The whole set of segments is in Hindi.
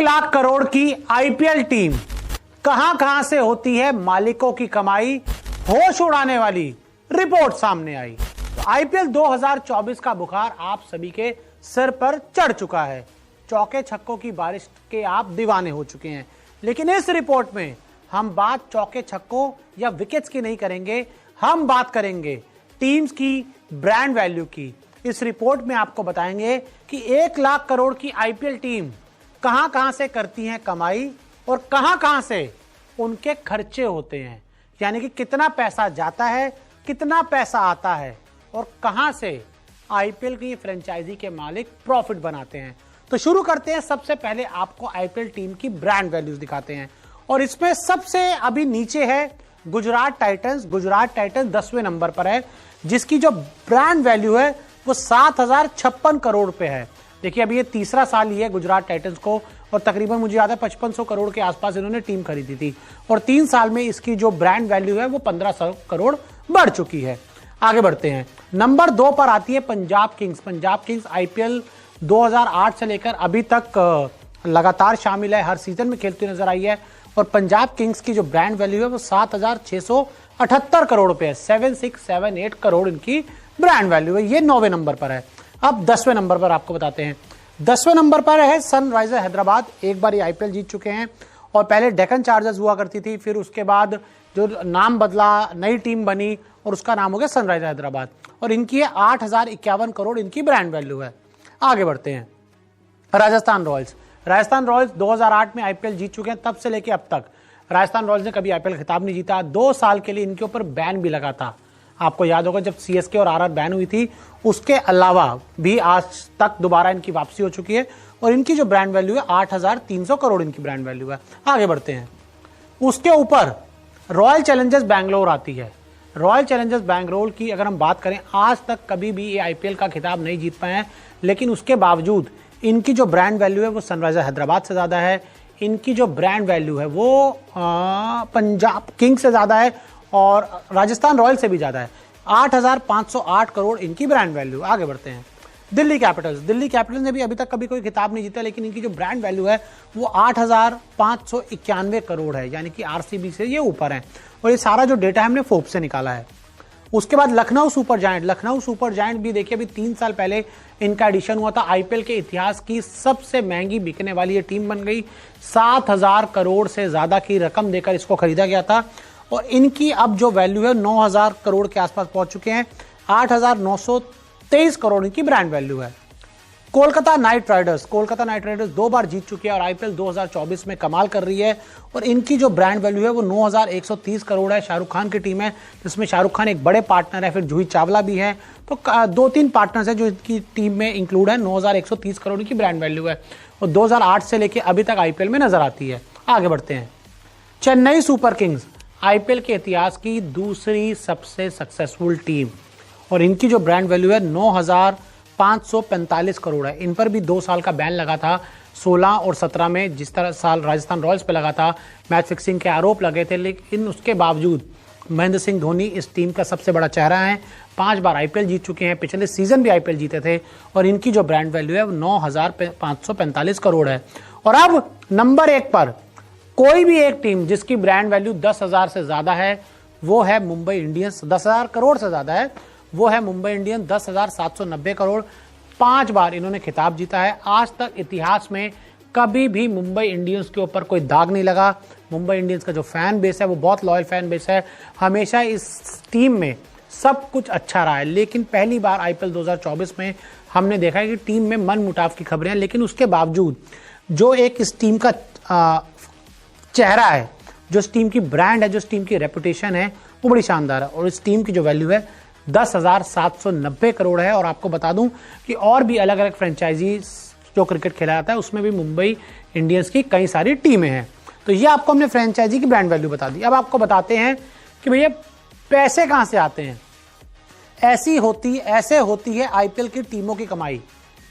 लाख करोड़ की आईपीएल टीम, कहां से होती है मालिकों की कमाई, होश उड़ाने वाली रिपोर्ट सामने आई। तो आईपीएल 2024 का बुखार आप सभी के सर पर चढ़ चुका है। चौके छक्कों की बारिश के आप दीवाने हो चुके हैं, लेकिन इस रिपोर्ट में हम बात चौके छक्कों या विकेट्स की नहीं करेंगे, हम बात करेंगे टीम्स की ब्रांड वैल्यू की। इस रिपोर्ट में आपको बताएंगे कि 1 लाख करोड़ की आईपीएल टीम कहां से करती हैं कमाई और कहां से उनके खर्चे होते हैं, यानी कि कितना पैसा जाता है, कितना पैसा आता है और कहां से आईपीएल की फ्रेंचाइजी के मालिक प्रॉफिट बनाते हैं। तो शुरू करते हैं। सबसे पहले आपको आईपीएल टीम की ब्रांड वैल्यूज दिखाते हैं और इसमें सबसे अभी नीचे है गुजरात टाइटंस। गुजरात टाइटंस 10वें नंबर पर है, जिसकी जो ब्रांड वैल्यू है वो 7,056 करोड़ रुपए है। देखिए अभी ये तीसरा साल ही है गुजरात टाइटंस को, और तकरीबन मुझे याद है 5500 करोड़ के आसपास इन्होंने टीम खरीदी थी, और 3 साल में इसकी जो ब्रांड वैल्यू है वो 1500 करोड़ बढ़ चुकी है। आगे बढ़ते हैं। नंबर 2 पर आती है Punjab Kings. Punjab Kings IPL 2008 से लेकर अभी तक लगातार शामिल है, हर सीजन में खेलती नजर आई है, और पंजाब किंग्स की जो ब्रांड वैल्यू है वो 7,678 करोड़ रुपए है। 7678 करोड़ इनकी ब्रांड वैल्यू है। ये 9वें नंबर पर है। अब 10वें नंबर पर आपको बताते हैं। 10वें नंबर पर है सनराइजर हैदराबाद। एक बार ये आईपीएल जीत चुके हैं, और पहले डेक्कन चार्जर्स हुआ करती थी, फिर उसके बाद जो नाम बदला, नई टीम बनी और उसका नाम हो गया सनराइजर हैदराबाद, और इनकी 8,051 करोड़ इनकी ब्रांड वैल्यू है। आगे बढ़ते हैं। राजस्थान रॉयल्स। राजस्थान रॉयल्स 2008 में आईपीएल जीत चुके हैं, तब से लेके अब तक राजस्थान रॉयल्स ने कभी आईपीएल खिताब नहीं जीता। 2 साल के लिए इनके ऊपर बैन भी लगा था। आपको याद होगा जब सीएसके और आरआर बैन हुई थी, उसके अलावा भी आज तक दोबारा इनकी वापसी हो चुकी है, और इनकी जो ब्रांड वैल्यू है 8,300 करोड़ इनकी ब्रांड वैल्यू है। आगे बढ़ते हैं। उसके ऊपर रॉयल चैलेंजर्स बैंगलोर आती है। रॉयल चैलेंजर्स बैंगलोर की अगर हम बात करें, आज तक कभी भी ये आईपीएल का खिताब नहीं जीत पाए हैं, लेकिन उसके बावजूद इनकी जो ब्रांड वैल्यू है वो सनराइजर हैदराबाद से ज्यादा है। इनकी जो ब्रांड वैल्यू है वो पंजाब किंग्स से ज्यादा है और राजस्थान रॉयल से भी ज्यादा है। 8,508 करोड़ इनकी ब्रांड वैल्यू। आगे बढ़ते हैं। दिल्ली कैपिटल्स। दिल्ली कैपिटल्स ने भी अभी तक कभी कोई खिताब नहीं जीता, लेकिन इनकी जो ब्रांड वैल्यू है वो 8,591 करोड़ है, यानी कि आरसीबी से ये ऊपर है, और ये सारा जो डेटा है हमने फोर्ब्स से निकाला है। उसके बाद Lucknow super giant. Lucknow super giant भी देखिए अभी 3 साल पहले इनका एडिशन हुआ था। आईपीएल के इतिहास की सबसे महंगी बिकने वाली ये टीम बन गई। 7,000 करोड़ से ज्यादा की रकम देकर इसको खरीदा गया था, और इनकी अब जो वैल्यू है 9,000 करोड़ के आसपास पहुंच चुके हैं। 8,923 करोड़ इनकी ब्रांड वैल्यू है। Kolkata night Riders. Kolkata night Riders 2 बार जीत चुकी है और आईपीएल 2024 में कमाल कर रही है, और इनकी जो ब्रांड वैल्यू है वो 9,130 करोड़ है। शाहरुख खान की टीम है, जिसमें शाहरुख खान एक बड़े पार्टनर है, फिर जूही चावला भी है, तो 2-3 पार्टनर्स है जो इनकी टीम में इंक्लूड है। 9,130 करोड़ की ब्रांड वैल्यू है, और 2008 से लेकर अभी तक आईपीएल में नजर आती है। आगे बढ़ते हैं। चेन्नई सुपर किंग्स आईपीएल के इतिहास की दूसरी सबसे सक्सेसफुल टीम, और इनकी जो ब्रांड वैल्यू है 9,545 करोड़ है। इन पर भी 2 साल का बैन लगा था 16 और 17 में, जिस तरह साल राजस्थान रॉयल्स पे लगा था, मैच फिक्सिंग के आरोप लगे थे, लेकिन उसके बावजूद महेंद्र सिंह धोनी इस टीम का सबसे बड़ा चेहरा है। 5 बार आईपीएल जीत चुके हैं, पिछले सीजन भी आईपीएल जीते थे, और इनकी जो ब्रांड वैल्यू है वो 9,545 करोड़ है। और अब नंबर 1 पर कोई भी एक टीम जिसकी ब्रांड वैल्यू 10,000 से ज्यादा है वो है मुंबई इंडियंस। 10,000 करोड़ से ज्यादा है वो है मुंबई इंडियंस। 10,790 करोड़। 5 बार इन्होंने खिताब जीता है। आज तक इतिहास में कभी भी मुंबई इंडियंस के ऊपर कोई दाग नहीं लगा। मुंबई इंडियंस का जो फैन बेस है वो बहुत लॉयल फैन बेस है। हमेशा इस टीम में सब कुछ अच्छा रहा है, लेकिन पहली बार आईपीएल 2024 में हमने देखा है कि टीम में मन मुटाव की खबरें हैं, लेकिन उसके बावजूद जो एक इस टीम का चेहरा है, जो इस टीम की ब्रांड है, जो इस टीम की रेपुटेशन है, वो बड़ी शानदार है, और इस टीम की जो वैल्यू है 10,790 करोड़ है। और आपको बता दूं कि और भी अलग अलग फ्रेंचाइजी जो क्रिकेट खेला जाता है उसमें भी मुंबई इंडियंस की कई सारी टीमें हैं। तो ये आपको हमने फ्रेंचाइजी की ब्रांड वैल्यू बता दी। अब आपको बताते हैं कि भैया पैसे कहां से आते हैं। ऐसे होती है आईपीएल की टीमों की कमाई।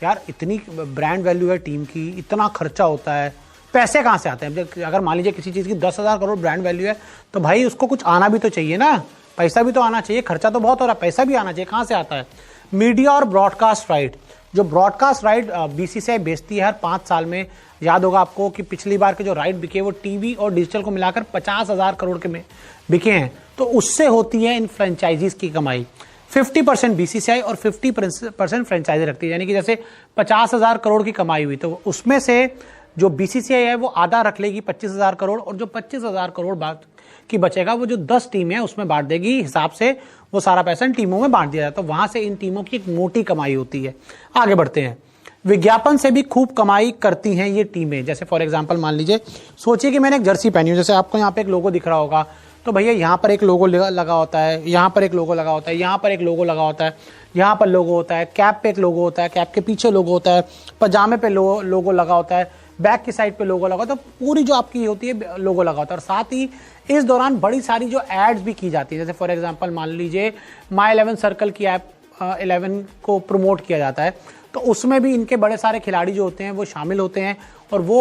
यार इतनी ब्रांड वैल्यू है टीम की, इतना खर्चा होता है, पैसे कहां से आते हैं। अगर मान लीजिए किसी चीज की 10,000 करोड़ ब्रांड वैल्यू है, तो भाई उसको कुछ आना भी तो चाहिए ना, पैसा भी तो आना चाहिए। खर्चा तो बहुत हो रहा है, पैसा भी आना चाहिए। कहां से आता है? मीडिया और ब्रॉडकास्ट राइट। जो ब्रॉडकास्ट राइट बीसीसीआई बेचती है हर 5 साल में याद होगा आपको कि पिछली बार के जो राइट बिके वो टीवी और डिजिटल को मिलाकर 50,000 करोड़ के में बिके हैं। तो उससे होती है इन फ्रेंचाइजीज की कमाई। 50% बीसीसीआई और 50% फ्रेंचाइजी रखती है, यानी कि जैसे 50,000 करोड़ की कमाई हुई तो उसमें से जो बीसीसीआई है वो आधा रख लेगी 25,000 करोड़, और जो 25,000 करोड़ बात की बचेगा वो जो 10 टीमें हैं उसमें बांट देगी। हिसाब से वो सारा पैसा इन टीमों में बांट दिया जाता है, तो वहां से इन टीमों की एक मोटी कमाई होती है। आगे बढ़ते हैं। विज्ञापन से भी खूब कमाई करती हैं ये टीमें। जैसे फॉर एग्जांपल मान लीजिए, सोचिए कि मैंने एक जर्सी पहनी हूं, जैसे आपको यहाँ पे एक लोगो दिख रहा होगा, तो भैया यहाँ पर एक लोगो लगा होता है, यहाँ पर एक लोगो लगा होता है, यहाँ पर एक लोगो लगा होता है, यहाँ पर लोगो होता है, कैप पे एक लोगो होता है, कैप के पीछे लोगो होता है, पजामे पे लोगो लगा होता है, बैक की साइड पे लोगो लगा होता है, तो पूरी जो आपकी होती है लोगो लगा होता है। और साथ ही इस दौरान बड़ी सारी जो एड्स भी की जाती है, जैसे फॉर एग्जांपल मान लीजिए माई 11 सर्कल की ऐप 11 को प्रमोट किया जाता है, तो उसमें भी इनके बड़े सारे खिलाड़ी जो होते हैं वो शामिल होते हैं और वो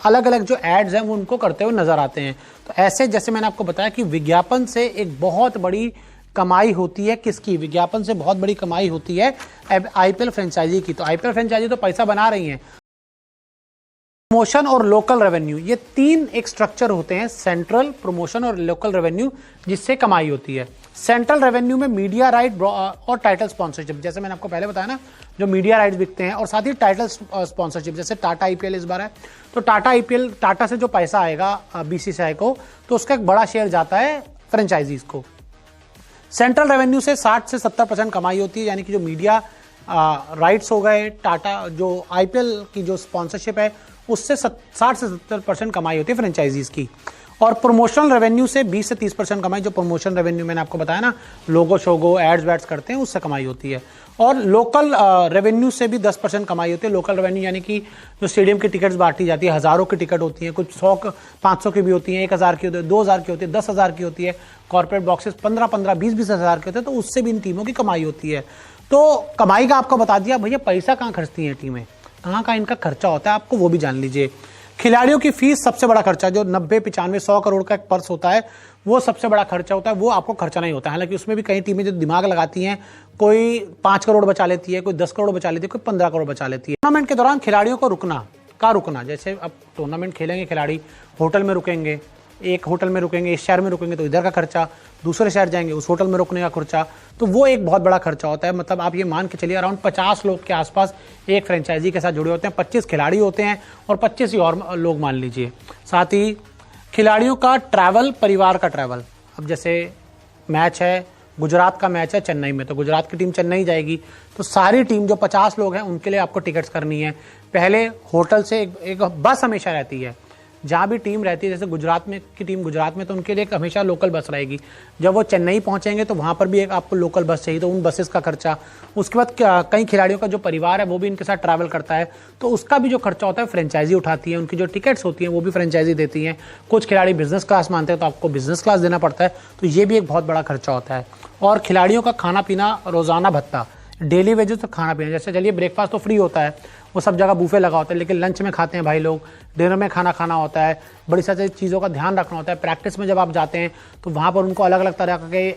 अलग अलग जो एड्स हैं वो उनको करते हुए नजर आते हैं। तो ऐसे जैसे मैंने आपको बताया कि विज्ञापन से एक बहुत बड़ी कमाई होती है। किसकी? विज्ञापन से बहुत बड़ी कमाई होती है आईपीएल फ्रेंचाइजी की। तो आईपीएल फ्रेंचाइजी तो पैसा बना रही है। प्रमोशन और लोकल रेवेन्यू, ये तीन एक स्ट्रक्चर होते हैं, सेंट्रल, प्रमोशन और लोकल रेवेन्यू, जिससे कमाई होती है। सेंट्रल रेवेन्यू में मीडिया राइट और टाइटल स्पॉन्सरशिप, जैसे मैंने आपको पहले बताया ना, जो मीडिया राइट्स बिकते हैं, और साथ ही टाइटल स्पॉन्सरशिप, जैसे टाटा आईपीएल इस बार है, तो टाटा आईपीएल, टाटा से जो पैसा आएगा बीसीसीआई को, तो उसका एक बड़ा शेयर जाता है फ्रेंचाइजीज को। सेंट्रल रेवेन्यू से 60 से 70% कमाई होती है, यानी कि जो मीडिया राइट्स हो गए, टाटा जो आईपीएल की जो स्पॉन्सरशिप है उससे 60 से 70% कमाई होती है फ्रेंचाइजीज की। और प्रमोशनल रेवेन्यू से 20 से 30% कमाई, जो प्रमोशन रेवेन्यू मैंने आपको बताया ना, लोगो शोगो एड्स वैड्स करते हैं, उससे कमाई होती है। और लोकल रेवेन्यू से भी 10% कमाई होती है। लोकल रेवेन्यू यानी कि जो स्टेडियम की टिकट्स बांटी जाती है, हज़ारों की टिकट होती है, कुछ 100 500 की भी होती है, 1,000 की होती है, 2,000 की होती है, 10,000 की होती है, कॉर्पोरेट बॉक्सेस 15-15 20-20 हज़ार के होते हैं, तो उससे भी इन टीमों की कमाई होती है। तो कमाई का आपको बता दिया। भैया पैसा कहाँ खर्चती हैं टीमें, कहाँ का इनका खर्चा होता है, आपको वो भी जान लीजिए। खिलाड़ियों की फीस सबसे बड़ा खर्चा, जो 90, 95, 100 करोड़ का एक पर्स होता है, वो सबसे बड़ा खर्चा होता है, वो आपको खर्चा नहीं होता है। हालांकि उसमें भी कई टीमें जो दिमाग लगाती हैं, कोई 5 करोड़ बचा लेती है, कोई 10 करोड़ बचा लेती है, कोई 15 करोड़ बचा लेती है। टूर्नामेंट के दौरान खिलाड़ियों को रुकना, जैसे अब टूर्नामेंट खेलेंगे खिलाड़ी, होटल में रुकेंगे, एक होटल में रुकेंगे, इस शहर में रुकेंगे तो इधर का खर्चा, दूसरे शहर जाएंगे उस होटल में रुकने का खर्चा, तो वो एक बहुत बड़ा खर्चा होता है। मतलब आप ये मान के चलिए अराउंड 50 लोग के आसपास एक फ्रेंचाइजी के साथ जुड़े होते हैं, 25 खिलाड़ी होते हैं और 25 ही और लोग मान लीजिए। साथ ही खिलाड़ियों का ट्रैवल, परिवार का ट्रैवल, अब जैसे मैच है, गुजरात का मैच है चेन्नई में, तो गुजरात की टीम चेन्नई जाएगी, तो सारी टीम जो 50 लोग हैं उनके लिए आपको टिकट्स करनी है। पहले होटल से एक बस हमेशा रहती है, जहाँ भी टीम रहती है, जैसे गुजरात में की टीम गुजरात में, तो उनके लिए एक हमेशा लोकल बस रहेगी। जब वो चेन्नई पहुंचेंगे तो वहाँ पर भी एक आपको लोकल बस चाहिए, तो उन बसेस का खर्चा। उसके बाद कई खिलाड़ियों का जो परिवार है वो भी इनके साथ ट्रैवल करता है, तो उसका भी जो खर्चा होता है फ्रेंचाइजी उठाती है। उनकी जो टिकट्स होती हैं वो भी फ्रेंचाइजी देती हैं। कुछ खिलाड़ी बिजनेस क्लास मानते हैं तो आपको बिजनेस क्लास देना पड़ता है, तो ये भी एक बहुत बड़ा खर्चा होता है। और खिलाड़ियों का खाना पीना, रोजाना भत्ता, डेली वेजेस, तो खाना पीना, जैसे चलिए ब्रेकफास्ट तो फ्री होता है, वो सब जगह बूफे लगा होता है, लेकिन लंच में खाते हैं भाई लोग, डिनर में खाना खाना होता है, बड़ी सारी चीज़ों का ध्यान रखना होता है। प्रैक्टिस में जब आप जाते हैं तो वहाँ पर उनको अलग अलग तरह के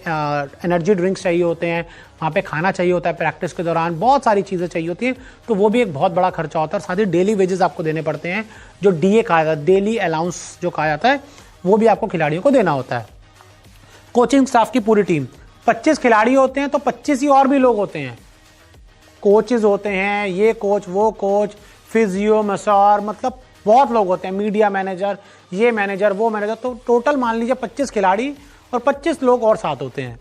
एनर्जी ड्रिंक्स चाहिए होते हैं, वहाँ पे खाना चाहिए होता है, प्रैक्टिस के दौरान बहुत सारी चीज़ें चाहिए होती हैं, तो वो भी एक बहुत बड़ा खर्चा होता है। साथ ही डेली वेजेस आपको देने पड़ते हैं, जो DA कहा जाता है, डेली अलाउंस जो कहा जाता है, वो भी आपको खिलाड़ियों को देना होता है। कोचिंग स्टाफ की पूरी टीम, 25 खिलाड़ी होते हैं तो 25 ही और भी लोग होते हैं, कोचेज होते हैं, ये कोच वो कोच, फिजियो, मसार, मतलब बहुत लोग होते हैं, मीडिया मैनेजर, ये मैनेजर वो मैनेजर, तो टोटल मान लीजिए 25 खिलाड़ी और 25 लोग और साथ होते हैं।